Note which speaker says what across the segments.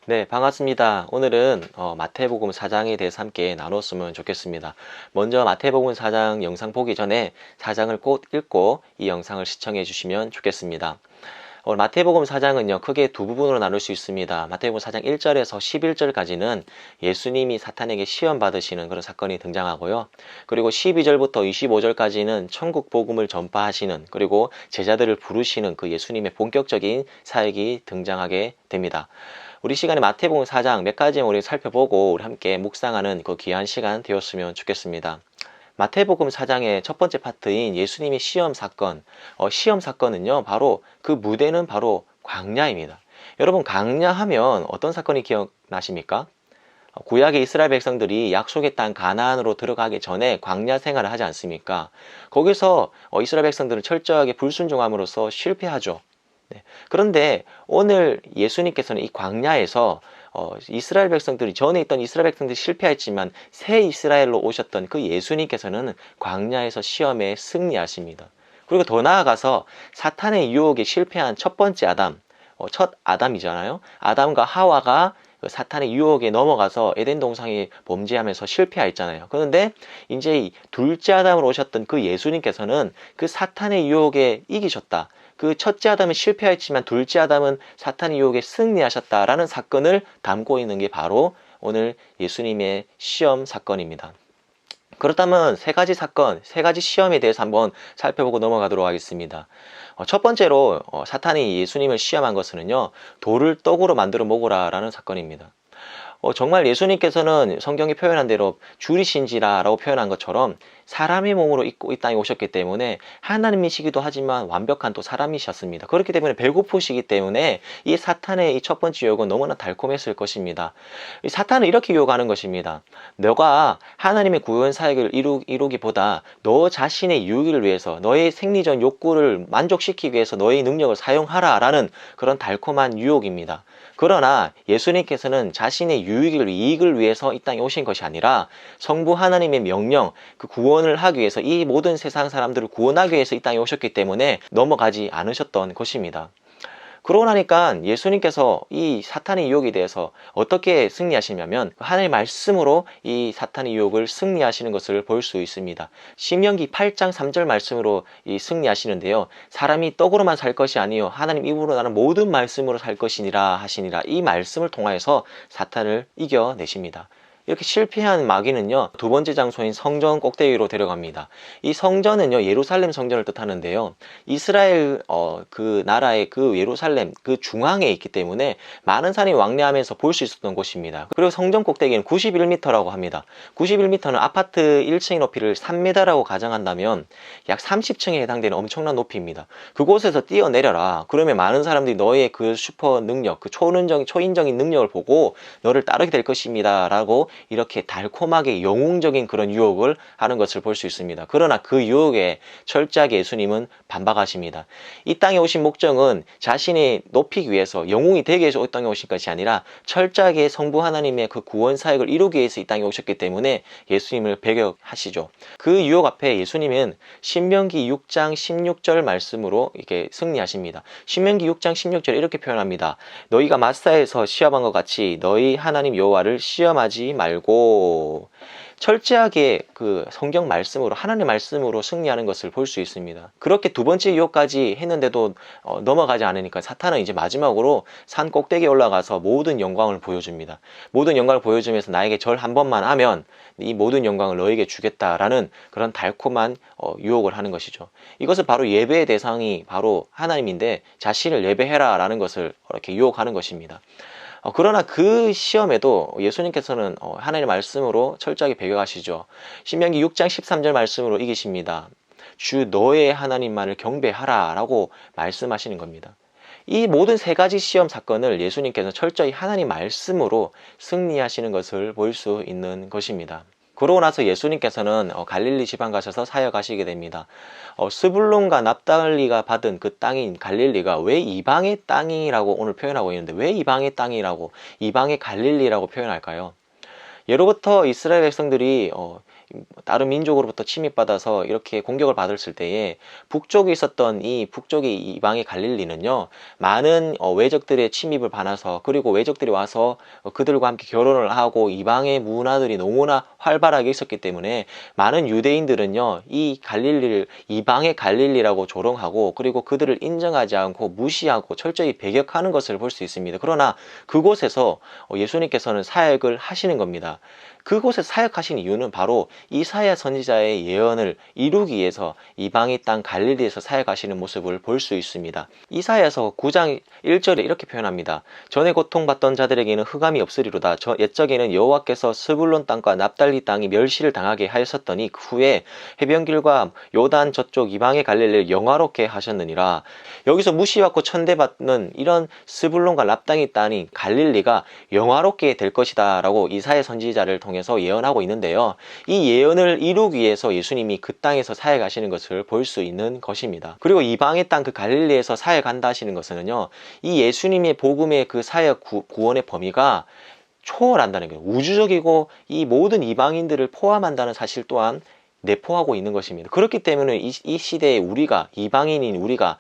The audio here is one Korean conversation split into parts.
Speaker 1: 네, 반갑습니다. 오늘은 마태복음 4장에 대해서 함께 나눴으면 좋겠습니다. 먼저 마태복음 4장 영상 보기 전에 4장을 꼭 읽고 이 영상을 시청해 주시면 좋겠습니다. 마태복음 4장은요, 크게 두 부분으로 나눌 수 있습니다. 마태복음 4장 1절에서 11절까지는 예수님이 사탄에게 시험 받으시는 그런 사건이 등장하고요. 그리고 12절부터 25절까지는 천국 복음을 전파하시는, 그리고 제자들을 부르시는 그 예수님의 본격적인 사역이 등장하게 됩니다. 우리 시간에 마태복음 4장 몇 가지 우리 살펴보고 우리 함께 묵상하는 그 귀한 시간 되었으면 좋겠습니다. 마태복음 4장의 첫 번째 파트인 예수님의 시험 사건, 시험 사건은요, 바로 그 무대는 바로 광야입니다. 여러분, 광야하면 어떤 사건이 기억나십니까? 구약의 이스라엘 백성들이 약속의 땅 가나안으로 들어가기 전에 광야 생활을 하지 않습니까? 거기서 이스라엘 백성들은 철저하게 불순종함으로써 실패하죠. 네. 그런데 오늘 예수님께서는 이 광야에서 이스라엘 백성들이 전에 있던 이스라엘 백성들이 실패했지만 새 이스라엘로 오셨던 그 예수님께서는 광야에서 시험에 승리하십니다. 그리고 더 나아가서 사탄의 유혹에 실패한 첫 번째 아담, 첫 아담이잖아요. 아담과 하와가 그 사탄의 유혹에 넘어가서 에덴 동산에 범죄하면서 실패했잖아요. 그런데 이제 둘째 아담으로 오셨던 그 예수님께서는 그 사탄의 유혹에 이기셨다. 그 첫째 아담은 실패했지만 둘째 아담은 사탄의 유혹에 승리하셨다라는 사건을 담고 있는 게 바로 오늘 예수님의 시험 사건입니다. 그렇다면 세 가지 사건, 세 가지 시험에 대해서 한번 살펴보고 넘어가도록 하겠습니다. 첫 번째로 사탄이 예수님을 시험한 것은요, 돌을 떡으로 만들어 먹으라라는 사건입니다. 정말 예수님께서는 성경이 표현한 대로 줄이신지라라고 표현한 것처럼 사람의 몸으로 입고 이 땅에 오셨기 때문에 하나님이시기도 하지만 완벽한 또 사람이셨습니다. 그렇기 때문에 배고프시기 때문에 이 사탄의 이 첫 번째 유혹은 너무나 달콤했을 것입니다. 이 사탄은 이렇게 유혹하는 것입니다. 너가 하나님의 구원 사역을 이루기보다 너 자신의 유익을 위해서 너의 생리적 욕구를 만족시키기 위해서 너의 능력을 사용하라라는 그런 달콤한 유혹입니다. 그러나 예수님께서는 자신의 이익을 위해서 이 땅에 오신 것이 아니라 성부 하나님의 명령, 그 구원을 하기 위해서 이 모든 세상 사람들을 구원하기 위해서 이 땅에 오셨기 때문에 넘어가지 않으셨던 것입니다. 그러고 나니까 예수님께서 이 사탄의 유혹에 대해서 어떻게 승리하시냐면 하나님의 말씀으로 이 사탄의 유혹을 승리하시는 것을 볼 수 있습니다. 신명기 8장 3절 말씀으로 이 승리하시는데요. 사람이 떡으로만 살 것이 아니요 하나님 입으로 나는 모든 말씀으로 살 것이니라 하시니라. 이 말씀을 통하여서 사탄을 이겨내십니다. 이렇게 실패한 마귀는요, 두 번째 장소인 성전 꼭대기로 데려갑니다. 이 성전은요, 예루살렘 성전을 뜻하는데요, 이스라엘 그 나라의 그 예루살렘 그 중앙에 있기 때문에 많은 사람이 왕래하면서 볼 수 있었던 곳입니다. 그리고 성전 꼭대기는 91m라고 합니다. 91m는 아파트 1층의 높이를 3m라고 가정한다면 약 30층에 해당되는 엄청난 높이입니다. 그곳에서 뛰어내려라. 그러면 많은 사람들이 너의 그 슈퍼 능력, 그 초인적인 능력을 보고 너를 따르게 될 것입니다. 라고 이렇게 달콤하게 영웅적인 그런 유혹을 하는 것을 볼 수 있습니다. 그러나 그 유혹에 철저하게 예수님은 반박하십니다. 이 땅에 오신 목적은 자신이 높이기 위해서 영웅이 되기 위해서 이 땅에 오신 것이 아니라 철저하게 성부 하나님의 그 구원 사역을 이루기 위해서 이 땅에 오셨기 때문에 예수님을 배격하시죠. 그 유혹 앞에 예수님은 신명기 6장 16절 말씀으로 이렇게 승리하십니다. 신명기 6장 16절 이렇게 표현합니다. 너희가 마사에서 시험한 것 같이 너희 하나님 여호와를 시험하지 말고, 철저하게 그 성경 말씀으로 하나님의 말씀으로 승리하는 것을 볼 수 있습니다. 그렇게 두 번째 유혹까지 했는데도 넘어가지 않으니까 사탄은 이제 마지막으로 산 꼭대기에 올라가서 모든 영광을 보여줍니다. 모든 영광을 보여주면서 나에게 절 한 번만 하면 이 모든 영광을 너에게 주겠다라는 그런 달콤한 유혹을 하는 것이죠. 이것은 바로 예배의 대상이 바로 하나님인데 자신을 예배해라 라는 것을 이렇게 유혹하는 것입니다. 그러나 그 시험에도 예수님께서는 하나님의 말씀으로 철저하게 배격하시죠. 신명기 6장 13절 말씀으로 이기십니다. 주 너의 하나님만을 경배하라 라고 말씀하시는 겁니다. 이 모든 세 가지 시험 사건을 예수님께서 철저히 하나님 말씀으로 승리하시는 것을 볼 수 있는 것입니다. 그러고 나서 예수님께서는 갈릴리 지방 가셔서 사역하시게 됩니다. 스불론과 납달리가 받은 그 땅인 갈릴리가 왜 이방의 땅이라고 오늘 표현하고 있는데 왜 이방의 땅이라고 이방의 갈릴리라고 표현할까요? 예로부터 이스라엘 백성들이 다른 민족으로부터 침입받아서 이렇게 공격을 받았을 때에 북쪽에 있었던 이 북쪽의 이방의 갈릴리는요, 많은 외적들의 침입을 받아서, 그리고 외적들이 와서 그들과 함께 결혼을 하고 이방의 문화들이 너무나 활발하게 있었기 때문에 많은 유대인들은요, 이 갈릴리를 이방의 갈릴리라고 조롱하고, 그리고 그들을 인정하지 않고 무시하고 철저히 배격하는 것을 볼 수 있습니다. 그러나 그곳에서 예수님께서는 사역을 하시는 겁니다. 그곳에 사역하신 이유는 바로 이사야 선지자의 예언을 이루기 위해서 이방의 땅 갈릴리에서 사역하시는 모습을 볼 수 있습니다. 이사야서 9장 1절에 이렇게 표현합니다. 전에 고통받던 자들에게는 흑암이 없으리로다. 옛적에는 여호와께서 스불론 땅과 납달리 땅이 멸시를 당하게 하였었더니 그 후에 해변길과 요단 저쪽 이방의 갈릴리를 영화롭게 하셨느니라. 여기서 무시받고 천대받는 이런 스불론과 납달리 땅인 갈릴리가 영화롭게 될 것이다 라고 이사야 선지자를 통해서 예언하고 있는데요. 이 예언을 이루기 위해서 예수님이 그 땅에서 사역하시는 것을 볼 수 있는 것입니다. 그리고 이방의 땅 그 갈릴리에서 사역한다 하시는 것은요, 이 예수님의 복음의 그 사역 구원의 범위가 초월한다는 거예요. 우주적이고 이 모든 이방인들을 포함한다는 사실 또한 내포하고 있는 것입니다. 그렇기 때문에 이 시대에 우리가, 이방인인 우리가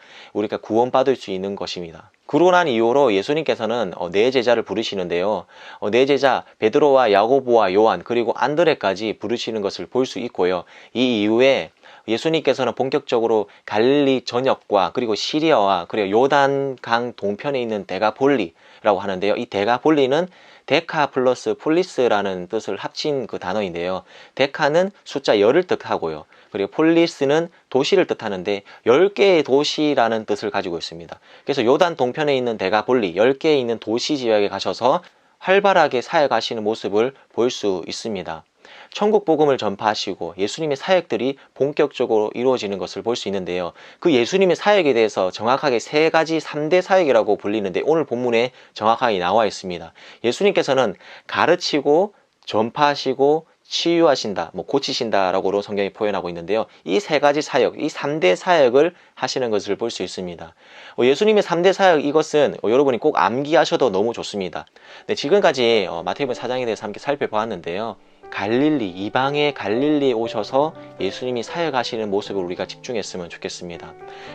Speaker 1: 구원받을 수 있는 것입니다. 그러고 난 이후로 예수님께서는 네 제자를 부르시는데요, 네 제자 베드로와 야고보와 요한 그리고 안드레까지 부르시는 것을 볼 수 있고요. 이 이후에 예수님께서는 본격적으로 갈릴리 전역과 그리고 시리아와 그리고 요단강 동편에 있는 데가폴리라고 하는데요, 이 데가폴리는 데카 플러스 폴리스라는 뜻을 합친 그 단어인데요, 데카는 숫자 10을 뜻하고요, 그리고 폴리스는 도시를 뜻하는데 10개의 도시라는 뜻을 가지고 있습니다. 그래서 요단 동편에 있는 데가폴리 10개에 있는 도시 지역에 가셔서 활발하게 사역하시는 모습을 볼 수 있습니다. 천국 복음을 전파하시고 예수님의 사역들이 본격적으로 이루어지는 것을 볼 수 있는데요, 그 예수님의 사역에 대해서 정확하게 3가지 3대 사역이라고 불리는데 오늘 본문에 정확하게 나와 있습니다. 예수님께서는 가르치고 전파하시고 치유하신다, 고치신다 라고 성경이 표현하고 있는데요, 이 3가지 사역, 이 3대 사역을 하시는 것을 볼 수 있습니다. 예수님의 3대 사역, 이것은 여러분이 꼭 암기하셔도 너무 좋습니다. 네, 지금까지 마태복음 4장에 대해서 함께 살펴보았는데요, 갈릴리, 이방의 갈릴리에 오셔서 예수님이 사역하시는 모습을 우리가 집중했으면 좋겠습니다.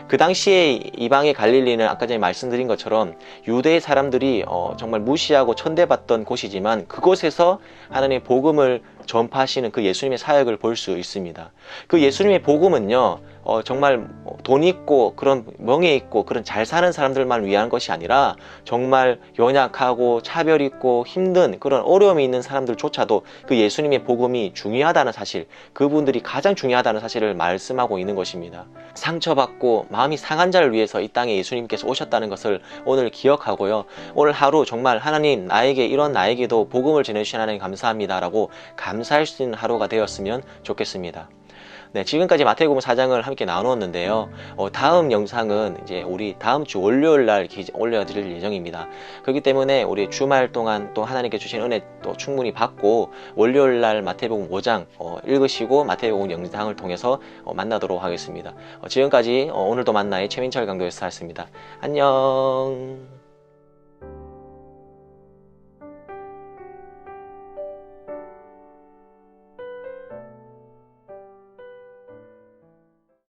Speaker 1: 그 당시에 이방의 갈릴리는 아까 전에 말씀드린 것처럼 유대의 사람들이 정말 무시하고 천대받던 곳이지만 그곳에서 하나님의 복음을 전파하시는 그 예수님의 사역을 볼 수 있습니다. 그 예수님의 복음은요, 정말 돈 있고 그런 명예 있고 그런 잘 사는 사람들만 위한 것이 아니라 정말 연약하고 차별 있고 힘든 그런 어려움이 있는 사람들조차도 그 예수님의 복음이 중요하다는 사실, 그분들이 가장 중요하다는 사실을 말씀하고 있는 것입니다. 상처받고 마음이 상한 자를 위해서 이 땅에 예수님께서 오셨다는 것을 오늘 기억하고요, 오늘 하루 정말 하나님, 이런 나에게도 복음을 전해주신 하나님 감사합니다 라고 감사할 수 있는 하루가 되었으면 좋겠습니다. 네, 지금까지 마태복음 4장을 함께 나누었는데요, 다음 영상은 이제 우리 다음 주 월요일 날 올려드릴 예정입니다. 그렇기 때문에 우리 주말 동안 또 하나님께 주신 은혜 또 충분히 받고 월요일 날 마태복음 5장 읽으시고 마태복음 영상을 통해서 만나도록 하겠습니다. 지금까지 오늘도 만나의 최민철 강도였습니다. 안녕.